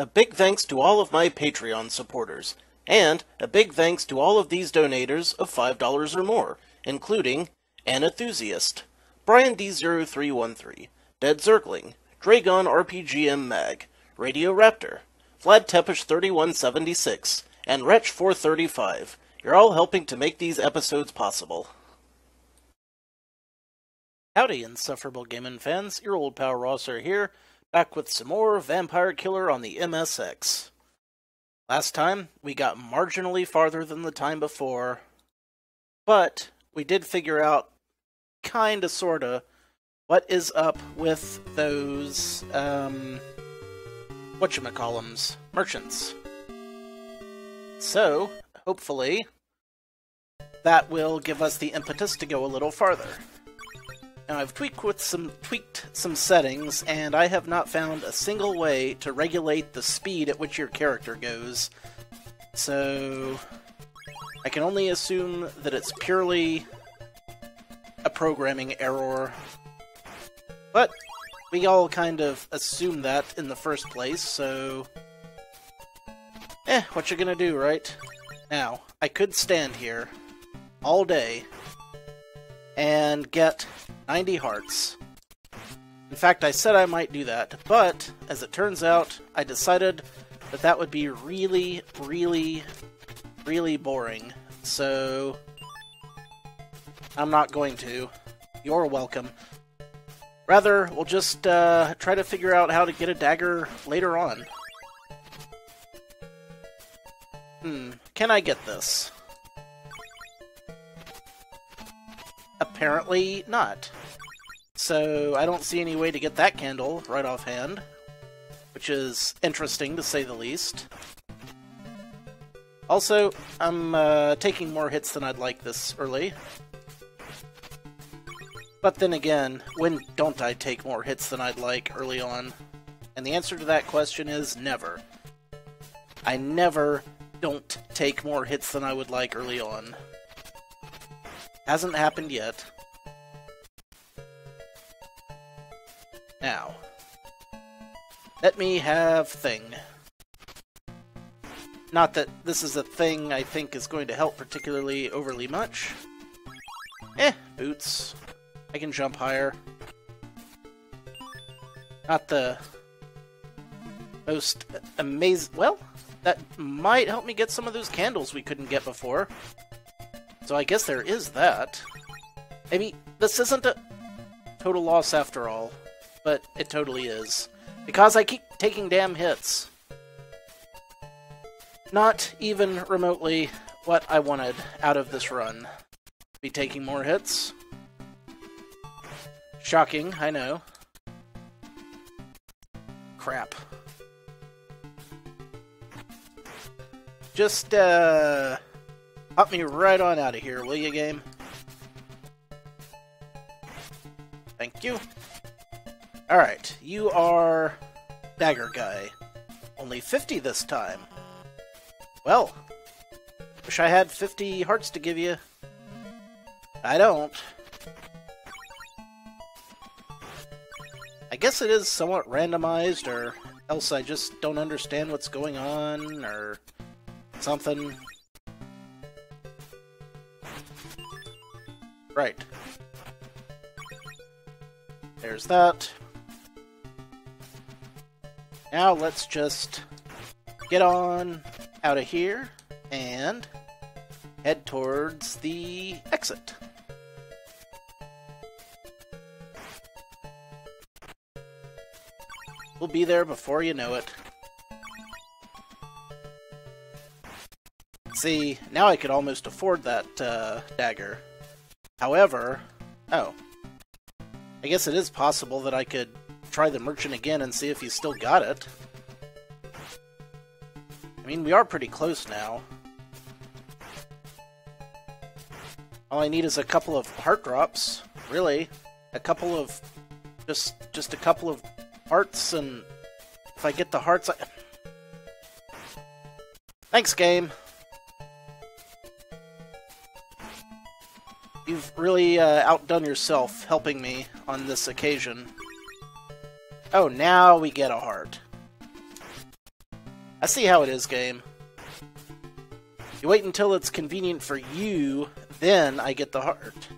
A big thanks to all of my Patreon supporters, and a big thanks to all of these donators of $5 or more, including An Enthusiast, Brian D0313, Dead Zergling, Dragon RPGM Mag, Radio Raptor, Vlad Tepish 3176, and Wretch 435. You're all helping to make these episodes possible. Howdy, insufferable gaming fans, your old pal Rosser here, back with some more Vampire Killer on the MSX. Last time, we got marginally farther than the time before, but we did figure out, kinda sorta, what is up with those, whatchamacallums, merchants. So, hopefully, that will give us the impetus to go a little farther. Now, I've tweaked some settings, and I have not found a single way to regulate the speed at which your character goes. So, I can only assume that it's purely a programming error. But we all kind of assumed that in the first place, so what you gonna do, right? Now, I could stand here all day and get 90 hearts. In fact, I said I might do that, but as it turns out, I decided that that would be really, really, really boring. So, I'm not going to. You're welcome. Rather, we'll just try to figure out how to get a dagger later on. Can I get this? Apparently not. So, I don't see any way to get that candle right offhand, which is interesting to say the least. Also, I'm taking more hits than I'd like this early. But then again, when don't I take more hits than I'd like early on? And the answer to that question is never. I never don't take more hits than I would like early on. Hasn't happened yet. Now, let me have thing. Not that this is a thing I think is going to help particularly overly much. Boots. I can jump higher. Not the most amazing... Well, that might help me get some of those candles we couldn't get before. So I guess there is that. Maybe this isn't a total loss after all, but it totally is. Because I keep taking damn hits. Not even remotely what I wanted out of this run. Be taking more hits. Shocking, I know. Crap. Just, hop me right on out of here, will you, game? Thank you. Alright, you are Dagger Guy. Only 50 this time. Well, wish I had 50 hearts to give you. I don't. I guess it is somewhat randomized, or else I just don't understand what's going on, or something. Right. There's that. Now let's just get on out of here and head towards the exit. We'll be there before you know it. See, now I could almost afford that dagger. However, I guess it is possible that I could try the merchant again and see if he's still got it. I mean, we are pretty close now. All I need is a couple of heart drops, really. A couple of... just a couple of hearts, and if I get the hearts, Thanks, game! You've really outdone yourself helping me on this occasion. Oh, now we get a heart. I see how it is, game. You wait until it's convenient for you, then I get the heart.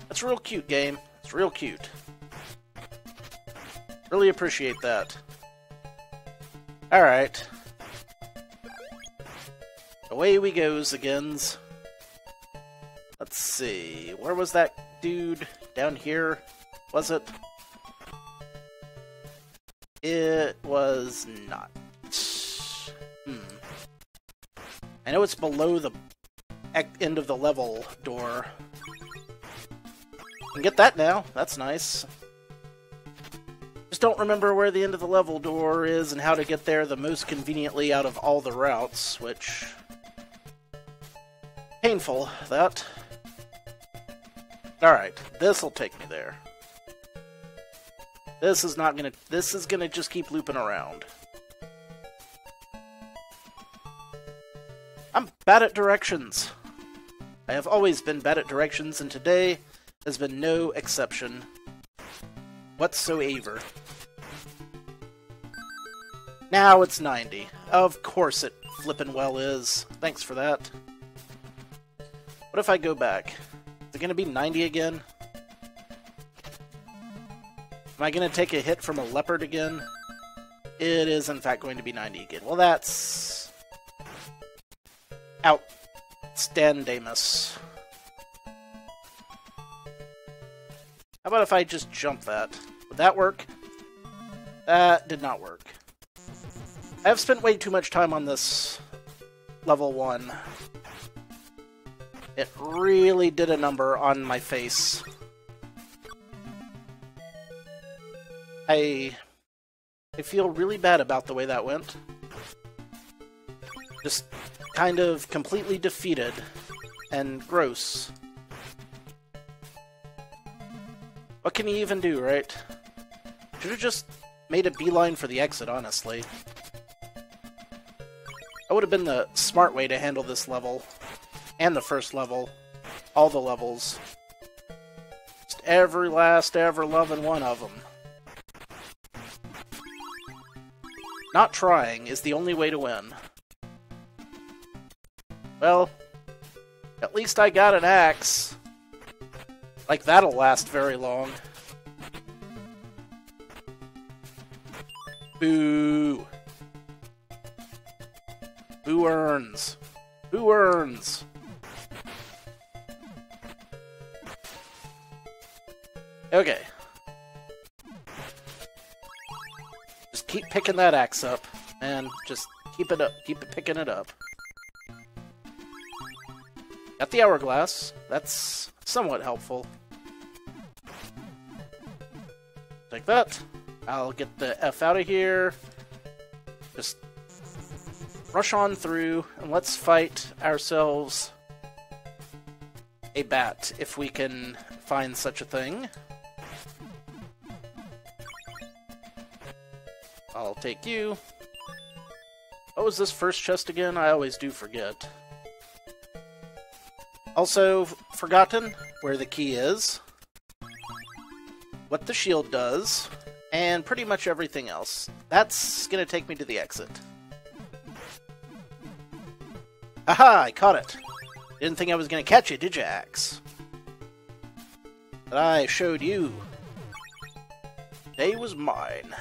That's real cute, game. It's real cute. Really appreciate that. Alright. Away we goes agains. Let's see. Where was that dude? Down here? Was it? It was not. I know it's below the end of the level door. I can get that now. That's nice. Just don't remember where the end of the level door is and how to get there the most conveniently out of all the routes, which... painful, that. Alright, this'll take me there. This is not gonna... this is gonna just keep looping around. I'm bad at directions. I have always been bad at directions, and today has been no exception whatsoever. Now it's 90. Of course it flippin' well is. Thanks for that. What if I go back? Is it gonna be 90 again? Am I gonna take a hit from a leopard again? It is in fact going to be 90 again. Well, that's... outstandamus. How about if I just jump that? Would that work? That did not work. I have spent way too much time on this level 1. It really did a number on my face. I feel really bad about the way that went. Just kind of completely defeated and gross. What can you even do, right? Should have just made a beeline for the exit, honestly. That would have been the smart way to handle this level. And the first level. All the levels. Just every last ever-loving one of them. Not trying is the only way to win. Well, at least I got an axe. Like, that'll last very long. Boo. Who earns? Who earns? Okay. Just keep picking that axe up, and just keep it up. Keep it picking it up. Got the hourglass. That's somewhat helpful. Like that. I'll get the F out of here. Just rush on through, and let's fight ourselves a bat, if we can find such a thing. I'll take you. What was this first chest again? I always do forget. Also, forgotten where the key is, what the shield does, and pretty much everything else. That's gonna take me to the exit. Aha! I caught it! Didn't think I was gonna catch you, did you, Axe? But I showed you. Day was mine.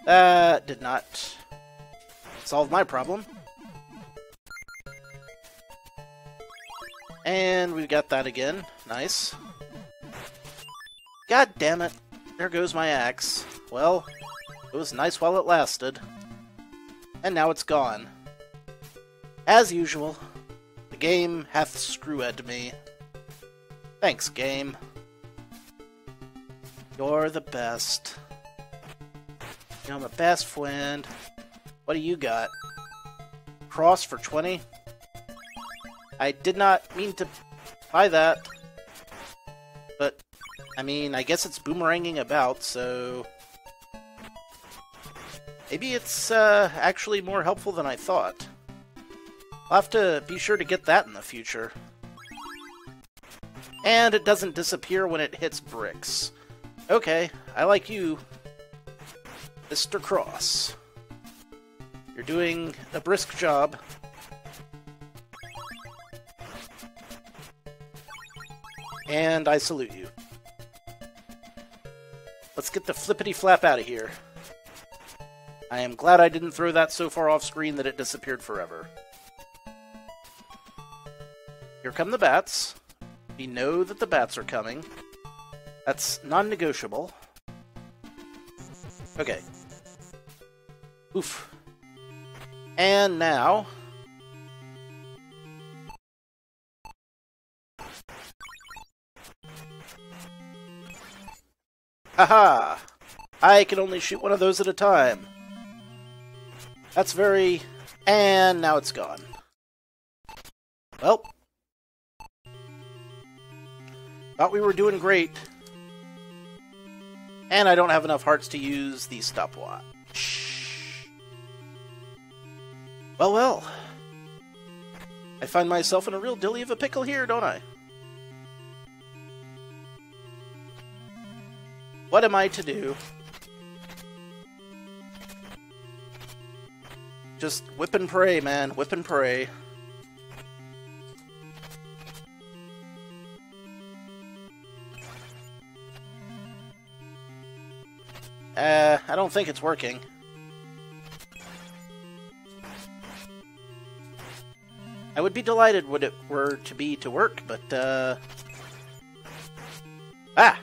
That did not solve my problem. And we've got that again. Nice. God damn it. There goes my axe. Well, it was nice while it lasted. And now it's gone. As usual, the game hath screwed me. Thanks, game. You're the best. You're my best friend. What do you got? Cross for 20? I did not mean to buy that. But, I mean, I guess it's boomeranging about, so... maybe it's actually more helpful than I thought. I'll have to be sure to get that in the future. And it doesn't disappear when it hits bricks. Okay, I like you, Mr. Cross. You're doing a brisk job. And I salute you. Let's get the flippity-flap out of here. I am glad I didn't throw that so far off screen that it disappeared forever. Here come the bats. We know that the bats are coming. That's non-negotiable. Okay. Oof. And now... Haha! I can only shoot one of those at a time. That's very... And now it's gone. Well. Thought we were doing great. And I don't have enough hearts to use the stopwatch. Well, well. I find myself in a real dilly of a pickle here, don't I? What am I to do? Just whip and pray, man. Whip and pray. I don't think it's working. I would be delighted when it were to work, but, Ah!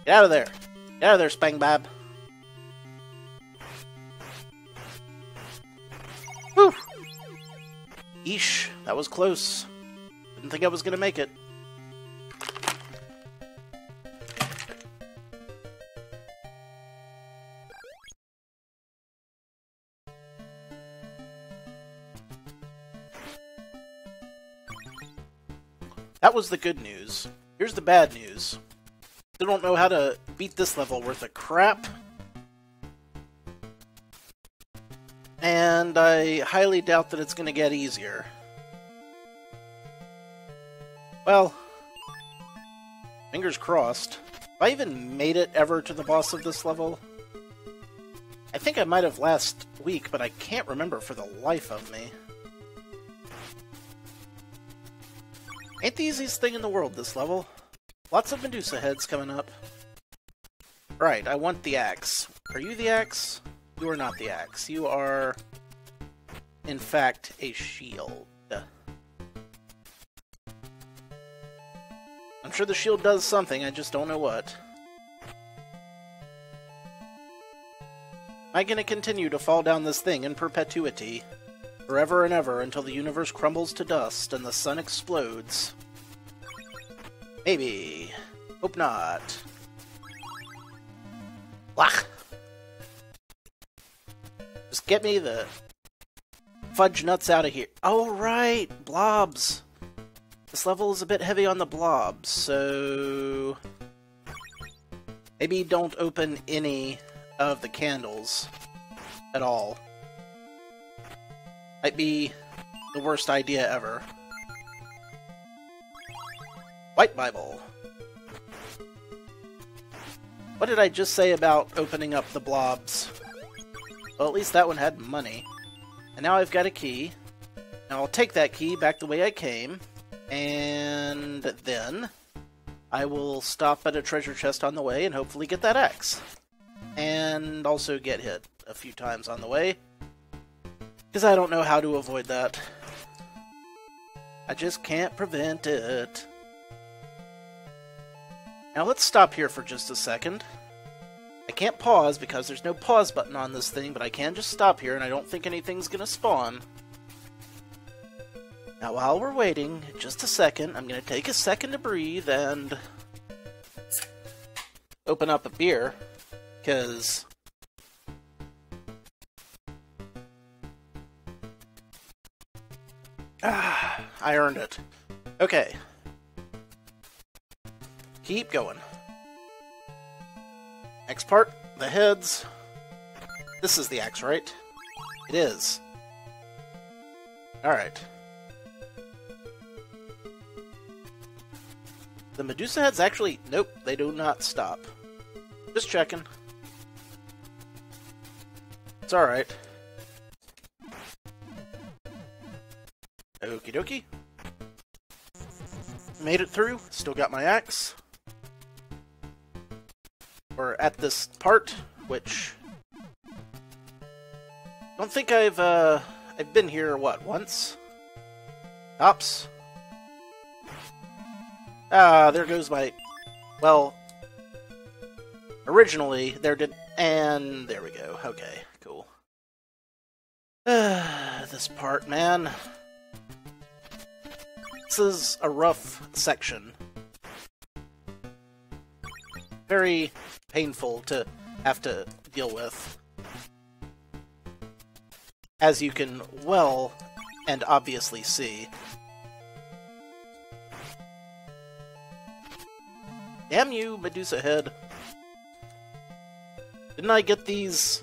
Get out of there! Get out of there, Spangbab! Whew! Eesh, that was close. Didn't think I was gonna make it. That was the good news. Here's the bad news. Still don't know how to beat this level worth of crap. And I highly doubt that it's going to get easier. Well, fingers crossed. Have I even made it ever to the boss of this level? I think I might have last week, but I can't remember for the life of me. Ain't the easiest thing in the world, this level. Lots of Medusa heads coming up. Right, I want the axe. Are you the axe? You are not the axe. You are, in fact, a shield. I'm sure the shield does something, I just don't know what. Am I gonna continue to fall down this thing in perpetuity? Forever and ever until the universe crumbles to dust and the sun explodes? Maybe. Hope not. Blah! Just get me the fudge nuts out of here. Oh, right! Blobs! This level is a bit heavy on the blobs, so... maybe don't open any of the candles at all. Might be the worst idea ever. White Bible. What did I just say about opening up the blobs? Well, at least that one had money. And now I've got a key. Now I'll take that key back the way I came. And then I will stop at a treasure chest on the way and hopefully get that axe. And also get hit a few times on the way. Because I don't know how to avoid that. I just can't prevent it. Now let's stop here for just a second. I can't pause because there's no pause button on this thing, but I can just stop here and I don't think anything's gonna spawn. Now while we're waiting, just a second, I'm gonna take a second to breathe and open up a beer, because I earned it. Okay. Keep going. Next part, the heads. This is the axe, right? It is. Alright. The Medusa heads actually... nope, they do not stop. Just checking. It's alright. Okie dokie. Made it through. Still got my axe. We're at this part, which... don't think I've been here, what, once? Ops. Ah, there goes my... well... originally, there did... and there we go. Okay, cool. This part, man. This is a rough section. Very painful to have to deal with. As you can well and obviously see. Damn you, Medusa Head. Didn't I get these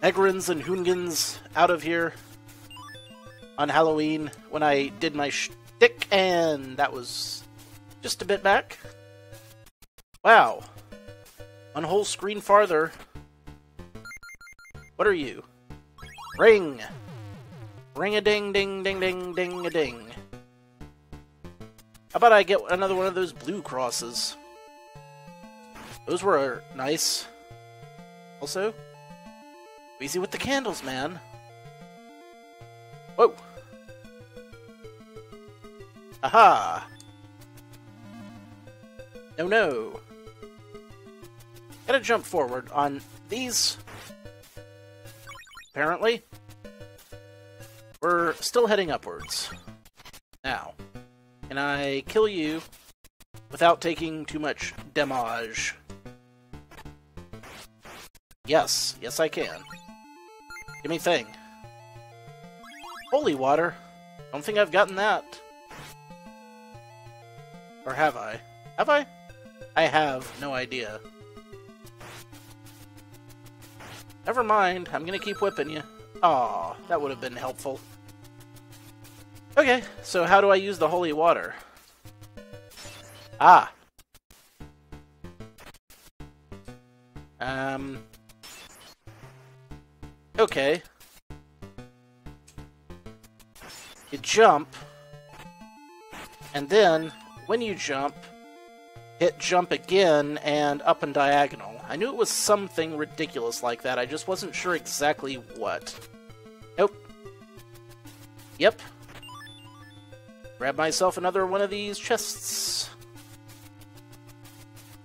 Egrins and Hoongans out of here on Halloween when I did my shtick, and that was just a bit back? Wow. One whole screen farther. What are you? Ring! Ring-a-ding-ding-ding-ding-ding-a-ding. How about I get another one of those blue crosses? Those were nice. Also, easy with the candles, man. Whoa! Aha! No, no. Gotta jump forward on these. Apparently. We're still heading upwards. Now, can I kill you without taking too much damage? Yes. Yes, I can. Give me thing. Holy water. Don't think I've gotten that. Or have I? Have I? I have no idea. Never mind. I'm gonna keep whipping you. Aw, that would have been helpful. Okay, so how do I use the holy water? Ah. Okay. You jump, and then, when you jump, hit jump again, and up and diagonal. I knew it was something ridiculous like that, I just wasn't sure exactly what. Nope. Yep. Grab myself another one of these chests.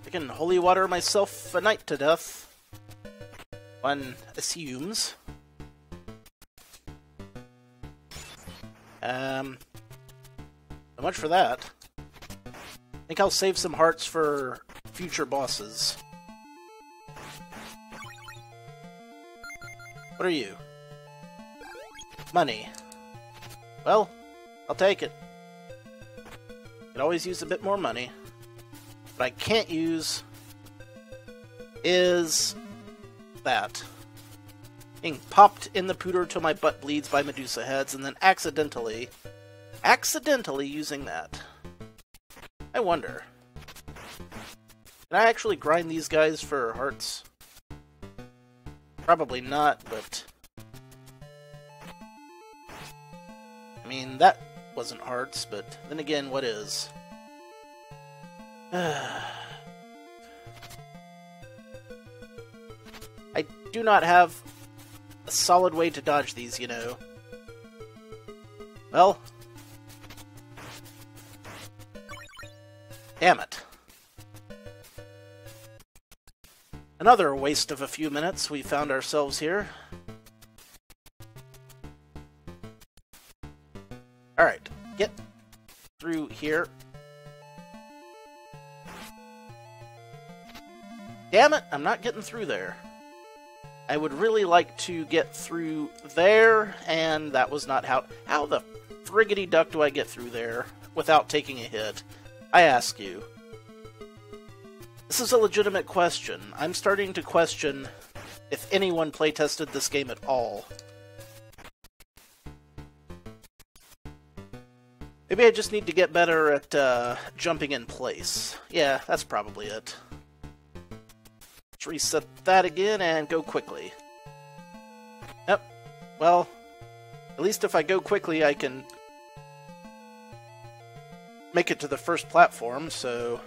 I can holy water myself a night to death. One assumes. So much for that. I think I'll save some hearts for future bosses. What are you? Money. Well, I'll take it. Could always use a bit more money. What I can't use is that. Being popped in the pooter till my butt bleeds by Medusa heads, and then accidentally using that. I wonder. Can I actually grind these guys for hearts? Probably not, but... I mean, that wasn't hearts, but then again, what is? I do not have a solid way to dodge these, you know. Well... damn it. Another waste of a few minutes we found ourselves here. Alright, get through here. Damn it, I'm not getting through there. I would really like to get through there, and that was not how... How the friggity duck do I get through there without taking a hit? I ask you. This is a legitimate question. I'm starting to question if anyone playtested this game at all. Maybe I just need to get better at jumping in place. Yeah, that's probably it. Let's reset that again and go quickly. Yep. Well, at least if I go quickly, I can make it to the first platform, so...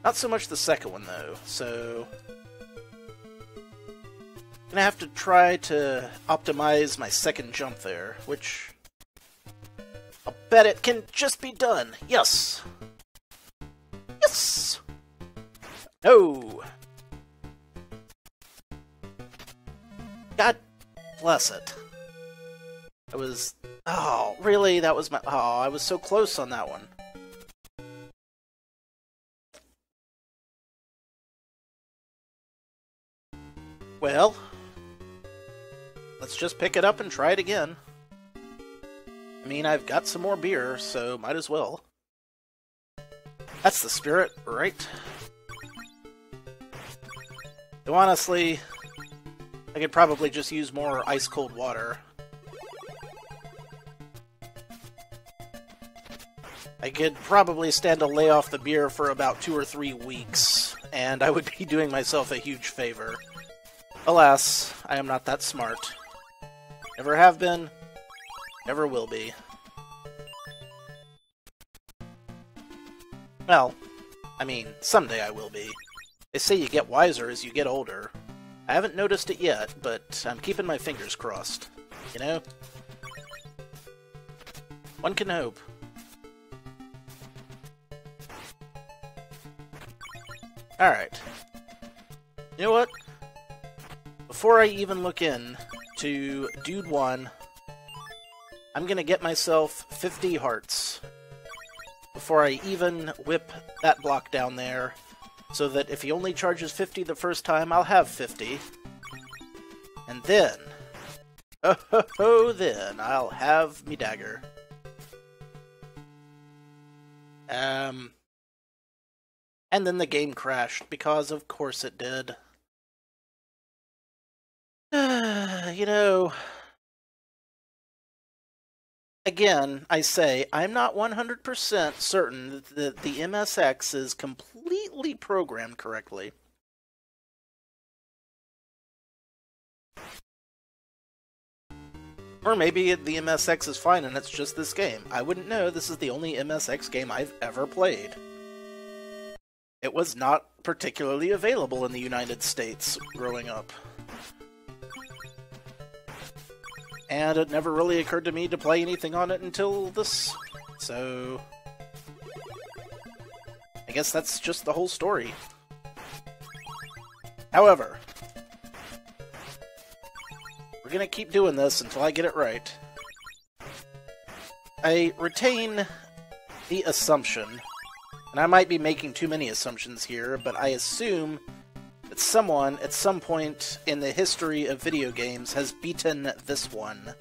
Not so much the second one, though, so... I'm gonna have to try to optimize my second jump there, which... I'll bet it can just be done! Yes! Yes! No! God bless it. It was... Oh, really? That was my... Oh, I was so close on that one. Well, let's just pick it up and try it again. I mean, I've got some more beer, so might as well. That's the spirit, right? Though honestly, I could probably just use more ice-cold water. I could probably stand to lay off the beer for about 2 or 3 weeks, and I would be doing myself a huge favor. Alas, I am not that smart. Never have been, never will be. Well, I mean, someday I will be. They say you get wiser as you get older. I haven't noticed it yet, but I'm keeping my fingers crossed. You know? One can hope. Alright. You know what? Before I even look in to Dude 1, I'm gonna get myself 50 hearts before I even whip that block down there, so that if he only charges 50 the first time, I'll have 50. And then, then I'll have me dagger. And then the game crashed, because of course it did. You know, again, I say, I'm not 100% certain that the MSX is completely programmed correctly. Or maybe the MSX is fine and it's just this game. I wouldn't know. This is the only MSX game I've ever played. It was not particularly available in the United States growing up. And it never really occurred to me to play anything on it until this, so... I guess that's just the whole story. However, we're gonna keep doing this until I get it right. I retain the assumption, and I might be making too many assumptions here, but I assume that someone, at some point in the history of video games, has beaten this one.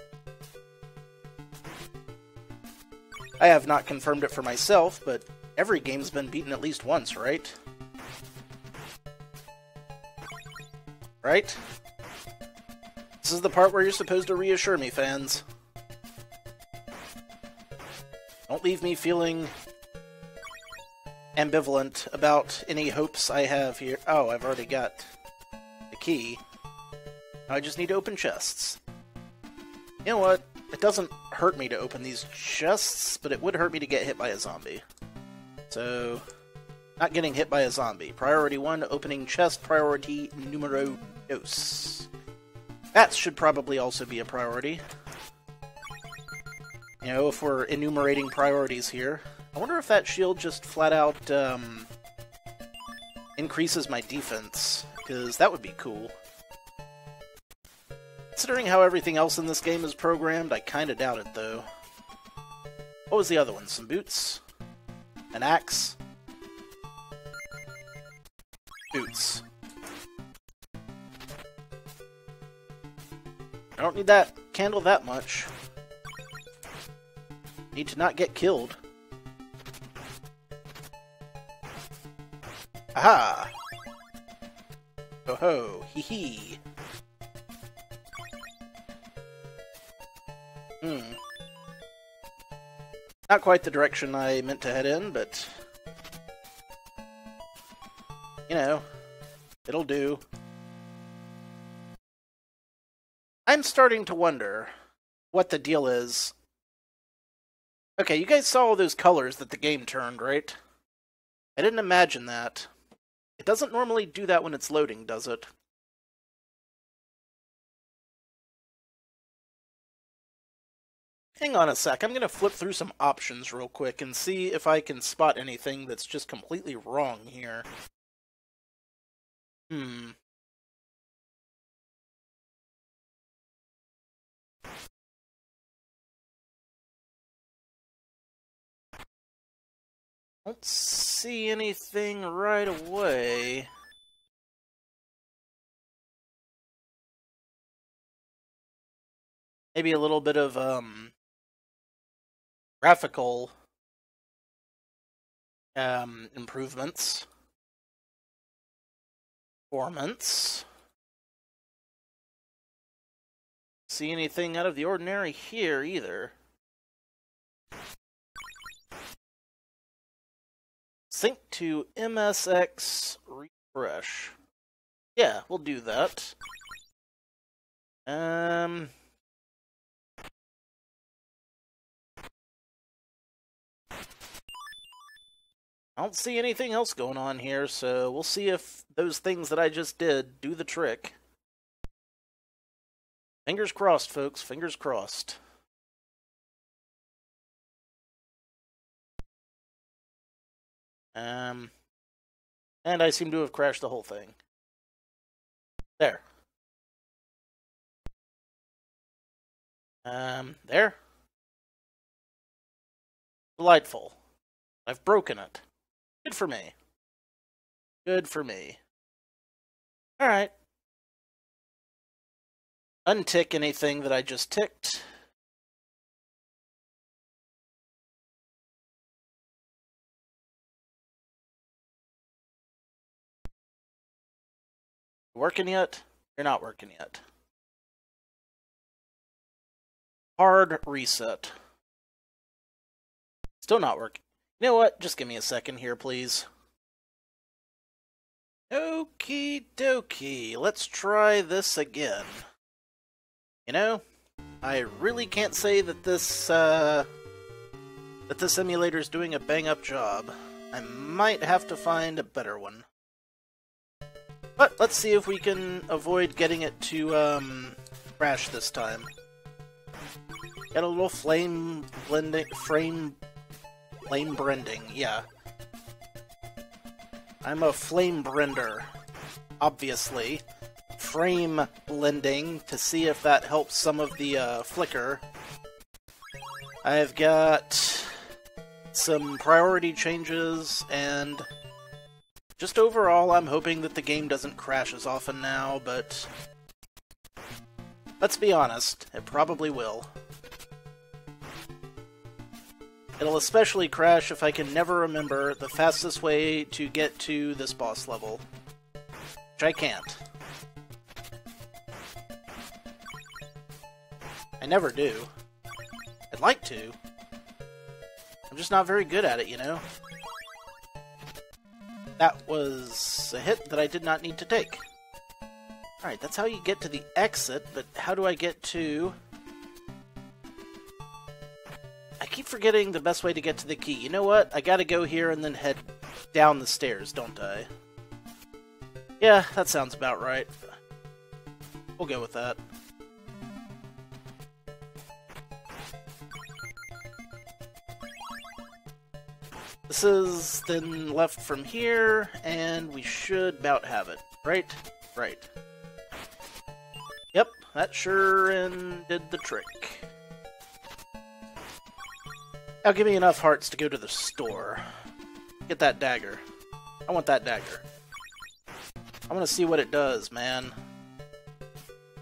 I have not confirmed it for myself, but every game's been beaten at least once, right? Right? This is the part where you're supposed to reassure me, fans. Don't leave me feeling ambivalent about any hopes I have here. Oh, I've already got the key. Now I just need to open chests. You know what? It doesn't hurt me to open these chests, but it would hurt me to get hit by a zombie. So, not getting hit by a zombie. Priority 1, opening chest. Priority numero dos. That should probably also be a priority. You know, if we're enumerating priorities here. I wonder if that shield just flat out increases my defense, because that would be cool. Considering how everything else in this game is programmed, I kinda doubt it, though. What was the other one? Some boots? An axe? Boots. I don't need that candle that much. Need to not get killed. Aha! Ho ho, hee hee. Not quite the direction I meant to head in, but... you know, it'll do. I'm starting to wonder what the deal is. Okay, you guys saw all those colors that the game turned, right? I didn't imagine that. It doesn't normally do that when it's loading, does it? Hang on a sec, I'm going to flip through some options real quick and see if I can spot anything that's just completely wrong here. Don't see anything right away. Maybe a little bit of, graphical improvements. Performance. See anything out of the ordinary here either. Sync to MSX refresh. Yeah, we'll do that. I don't see anything else going on here, so we'll see if those things that I just did do the trick. Fingers crossed, folks. Fingers crossed. And I seem to have crashed the whole thing. There. There. Delightful. I've broken it. Good for me. Good for me. Alright. Untick anything that I just ticked. Working yet? You're not working yet. Hard reset. Still not working. You know what? Just give me a second here, please. Okie dokie. Let's try this again. You know, I really can't say that this emulator's doing a bang-up job. I might have to find a better one. But let's see if we can avoid getting it to crash this time. Got a little flame blending, flame branding, yeah. I'm a flame blender, obviously. Frame blending to see if that helps some of the flicker. I've got some priority changes, and just overall I'm hoping that the game doesn't crash as often now, but let's be honest, it probably will. It'll especially crash if I can never remember the fastest way to get to this boss level. Which I can't. I never do. I'd like to. I'm just not very good at it, you know? That was a hit that I did not need to take. Alright, that's how you get to the exit, but how do I get to... I keep forgetting the best way to get to the key. You know what? I gotta go here and then head down the stairs, don't I? Yeah, that sounds about right. We'll go with that. This is then left from here, and we should about have it. Right? Right. Yep, that sure did the trick. Now give me enough hearts to go to the store. Get that dagger. I want that dagger. I want to see what it does, man.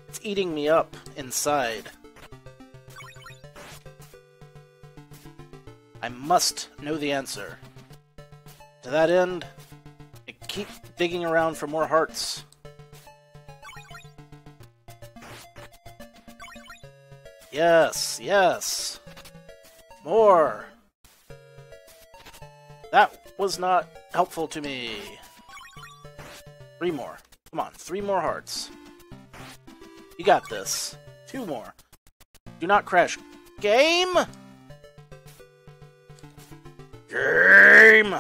It's eating me up inside. I must know the answer. To that end, I keep digging around for more hearts. Yes, yes. More! That was not helpful to me. 3 more. Come on, 3 more hearts. You got this. 2 more. Do not crash. Game! Game!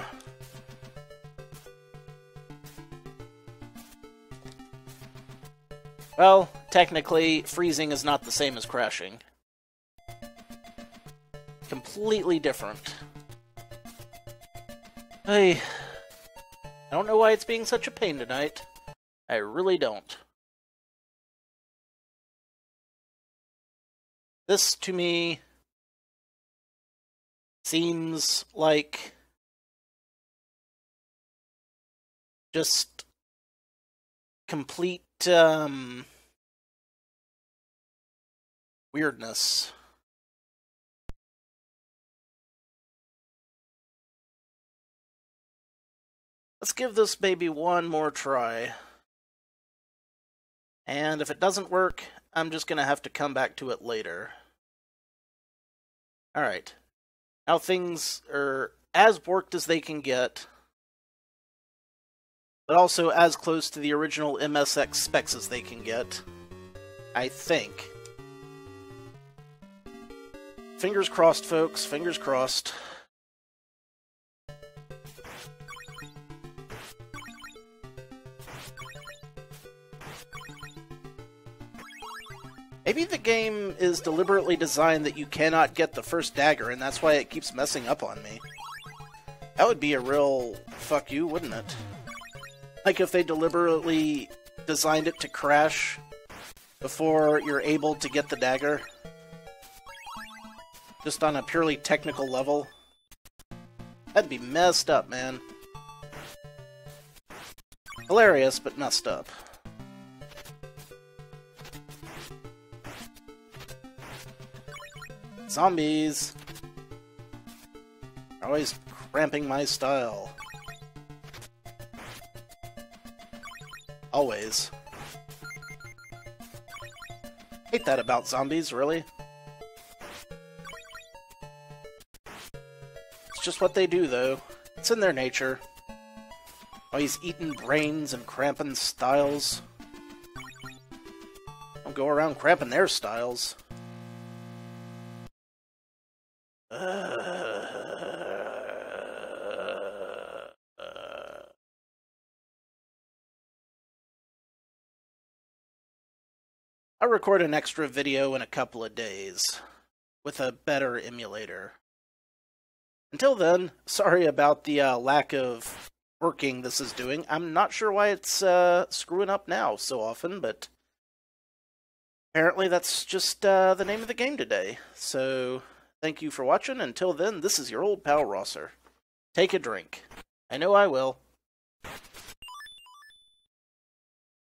Well, technically, freezing is not the same as crashing. Completely different. I don't know why it's being such a pain tonight. I really don't. This, to me, seems like just complete weirdness. Let's give this baby one more try. And if it doesn't work, I'm just going to have to come back to it later. Alright. Now things are as worked as they can get, but also as close to the original MSX specs as they can get. I think. Fingers crossed, folks. Fingers crossed. Maybe the game is deliberately designed that you cannot get the first dagger, and that's why it keeps messing up on me. That would be a real fuck you, wouldn't it? Like if they deliberately designed it to crash before you're able to get the dagger. Just on a purely technical level. That'd be messed up, man. Hilarious, but messed up. Zombies! Always cramping my style. Always. Hate that about zombies, really. It's just what they do, though. It's in their nature. Always eating brains and cramping styles. Don't go around cramping their styles. I'll record an extra video in a couple of days with a better emulator. Until then, sorry about the lack of working this is doing. I'm not sure why it's screwing up now so often, but apparently that's just the name of the game today. So, thank you for watching. Until then, this is your old pal Rosser. Take a drink. I know I will.